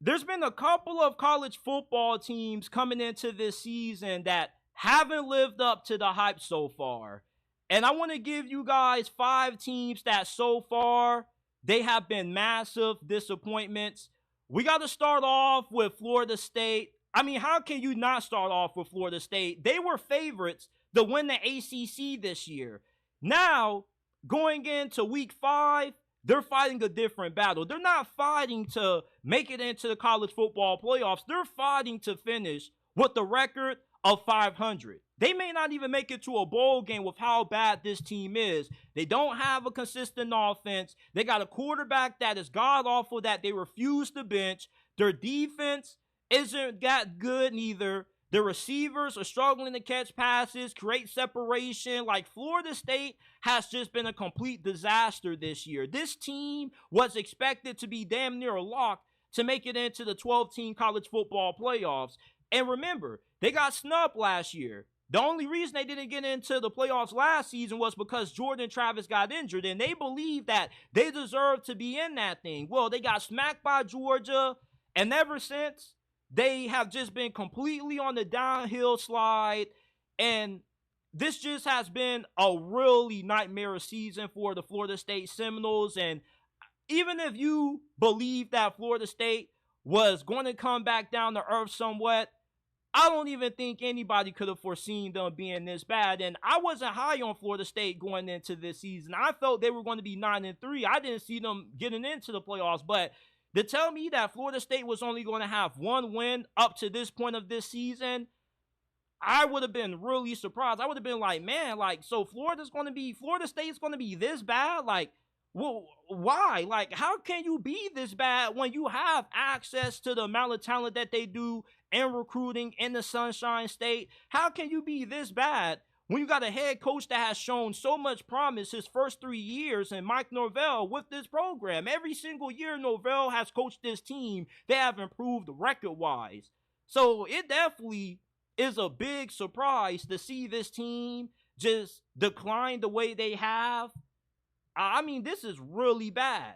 there's been a couple of college football teams coming into this season that haven't lived up to the hype so far. And I want to give you guys 5 teams that so far they have been massive disappointments. We got to start off with Florida State. I mean, how can you not start off with Florida State? They were favorites to win the ACC this year. Now, going into week 5, they're fighting a different battle. They're not fighting to make it into the college football playoffs. They're fighting to finish with the record of 500. They may not even make it to a bowl game with how bad this team is. They don't have a consistent offense. They got a quarterback that is god-awful that they refuse to bench. Their defense isn't that good neither. The receivers are struggling to catch passes, create separation. Like, Florida State has just been a complete disaster this year. This team was expected to be damn near a lock to make it into the 12-team college football playoffs. And remember, they got snubbed last year. The only reason they didn't get into the playoffs last season was because Jordan Travis got injured, and they believed that they deserved to be in that thing. Well, they got smacked by Georgia, and ever since, they have just been completely on the downhill slide, and this just has been a really nightmare season for the Florida State Seminoles. And even if you believe that Florida State was going to come back down to earth somewhat, I don't even think anybody could have foreseen them being this bad. And I wasn't high on Florida State going into this season. I felt they were going to be 9-3. I didn't see them getting into the playoffs. But to tell me that Florida State was only going to have one win up to this point of this season, I would have been really surprised. I would have been like, man, like, so Florida State's going to be this bad? Like, well, why? Like, how can you be this bad when you have access to the amount of talent that they do in recruiting in the Sunshine State? How can you be this bad when you got a head coach that has shown so much promise his first 3 years, and Mike Norvell with this program? Every single year Norvell has coached this team, they have improved record-wise. So it definitely is a big surprise to see this team just decline the way they have. I mean, this is really bad.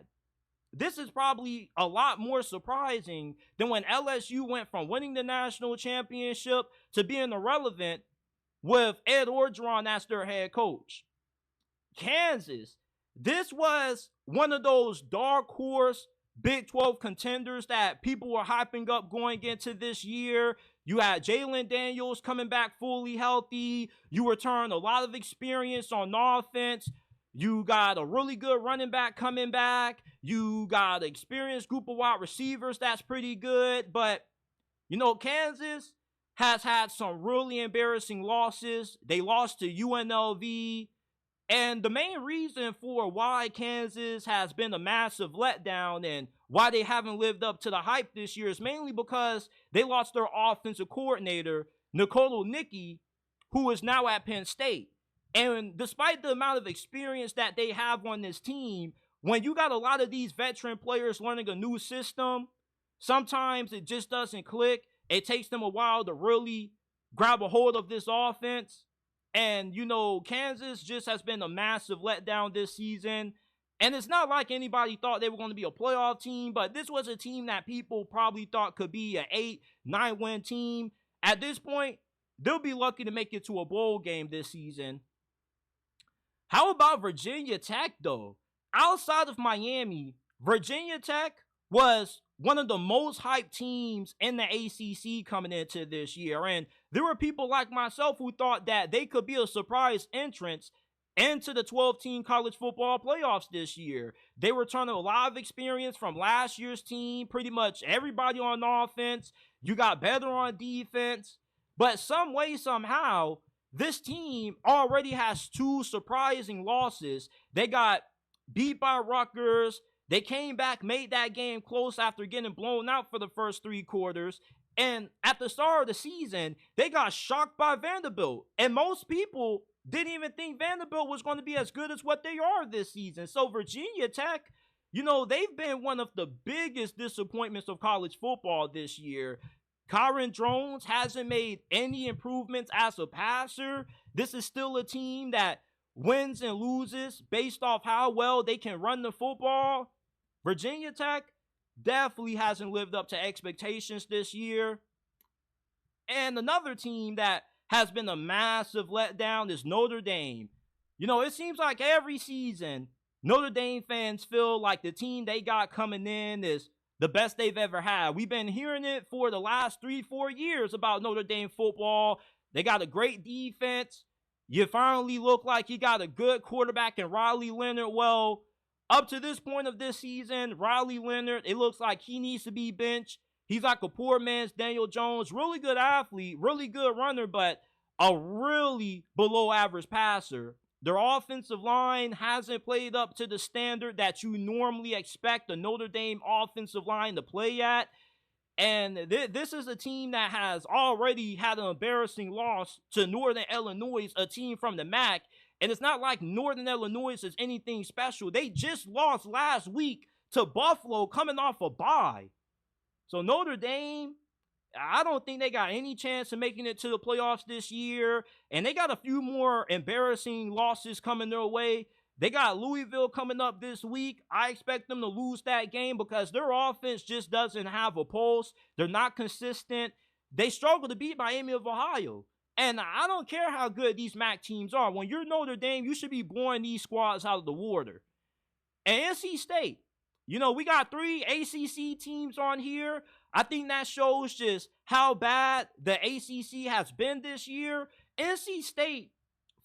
This is probably a lot more surprising than when LSU went from winning the national championship to being irrelevant with Ed Orgeron as their head coach. Kansas, this was one of those dark horse Big 12 contenders that people were hyping up going into this year. You had Jalen Daniels coming back fully healthy. You returned a lot of experience on offense. You got a really good running back coming back. You got an experienced group of wide receivers that's pretty good. But, you know, Kansas has had some really embarrassing losses. They lost to UNLV. And the main reason for why Kansas has been a massive letdown and why they haven't lived up to the hype this year is mainly because they lost their offensive coordinator, Nikola Nicki, who is now at Penn State. And despite the amount of experience that they have on this team, when you got a lot of these veteran players learning a new system, sometimes it just doesn't click. It takes them a while to really grab a hold of this offense. And, you know, Kansas just has been a massive letdown this season. And it's not like anybody thought they were going to be a playoff team, but this was a team that people probably thought could be an 8-9 win team. At this point, they'll be lucky to make it to a bowl game this season. How about Virginia Tech, though? Outside of Miami, Virginia Tech was one of the most hyped teams in the ACC coming into this year. And there were people like myself who thought that they could be a surprise entrance into the 12-team college football playoffs this year. They returned a lot of experience from last year's team. Pretty much everybody on offense. You got better on defense. But some way, somehow, this team already has 2 surprising losses. They got beat by Rutgers. They came back, made that game close after getting blown out for the first 3 quarters. And at the start of the season, they got shocked by Vanderbilt. And most people didn't even think Vanderbilt was going to be as good as what they are this season. So Virginia Tech, you know, they've been one of the biggest disappointments of college football this year. Kyron Drones hasn't made any improvements as a passer. This is still a team that wins and loses based off how well they can run the football. Virginia Tech, definitely hasn't lived up to expectations this year. And another team that has been a massive letdown is Notre Dame. It seems like every season, Notre Dame fans feel like the team they got coming in is the best they've ever had. We've been hearing it for the last 3-4 years about Notre Dame football. They got a great defense. You finally look like you got a good quarterback in Riley Leonard. Well, up to this point of this season, Riley Leonard, it looks like he needs to be benched. He's like a poor man's Daniel Jones. Really good athlete, really good runner, but a really below average passer. Their offensive line hasn't played up to the standard that you normally expect a Notre Dame offensive line to play at. And this is a team that has already had an embarrassing loss to Northern Illinois, a team from the MAC. And it's not like Northern Illinois is anything special. They just lost last week to Buffalo coming off a bye. So Notre Dame, I don't think they got any chance of making it to the playoffs this year. And they got a few more embarrassing losses coming their way. They got Louisville coming up this week. I expect them to lose that game because their offense just doesn't have a pulse. They're not consistent. They struggle to beat Miami of Ohio. And I don't care how good these MAC teams are. When you're Notre Dame, you should be blowing these squads out of the water. And NC State, we got 3 ACC teams on here. I think that shows just how bad the ACC has been this year. NC State,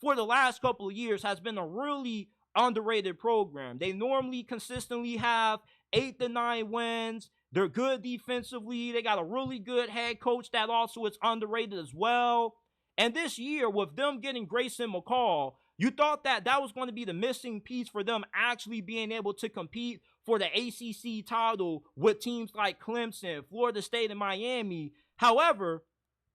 for the last couple of years, has been a really underrated program. They normally consistently have 8 to 9 wins. They're good defensively. They got a really good head coach that also is underrated as well. And this year, with them getting Grayson McCall, you thought that was going to be the missing piece for them actually being able to compete for the ACC title with teams like Clemson, Florida State, and Miami. However,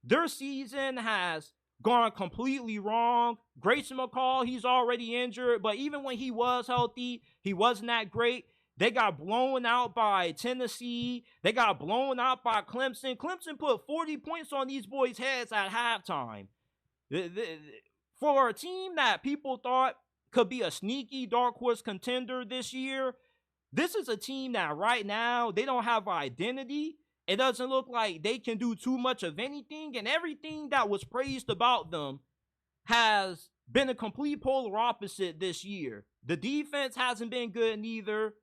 their season has gone completely wrong. Grayson McCall, he's already injured, but even when he was healthy, he wasn't that great. They got blown out by Tennessee. They got blown out by Clemson. Clemson put 40 points on these boys' heads at halftime. For a team that people thought could be a sneaky dark horse contender this year, this is a team that right now, they don't have an identity. It doesn't look like they can do too much of anything, and everything that was praised about them has been a complete polar opposite this year. The defense hasn't been good neither,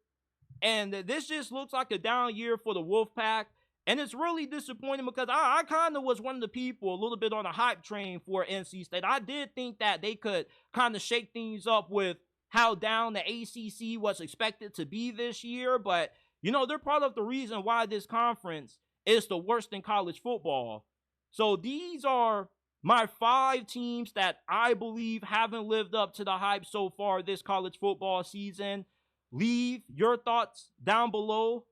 and this just looks like a down year for the Wolfpack, and it's really disappointing because I kind of was one of the people a little bit on a hype train for NC State. I did think that they could kind of shake things up with how down the ACC was expected to be this year, but they're part of the reason why this conference is the worst in college football. So these are my 5 teams that I believe haven't lived up to the hype so far this college football season. Leave your thoughts down below.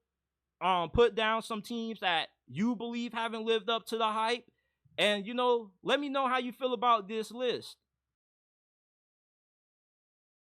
Put down some teams that you believe haven't lived up to the hype. And, let me know how you feel about this list.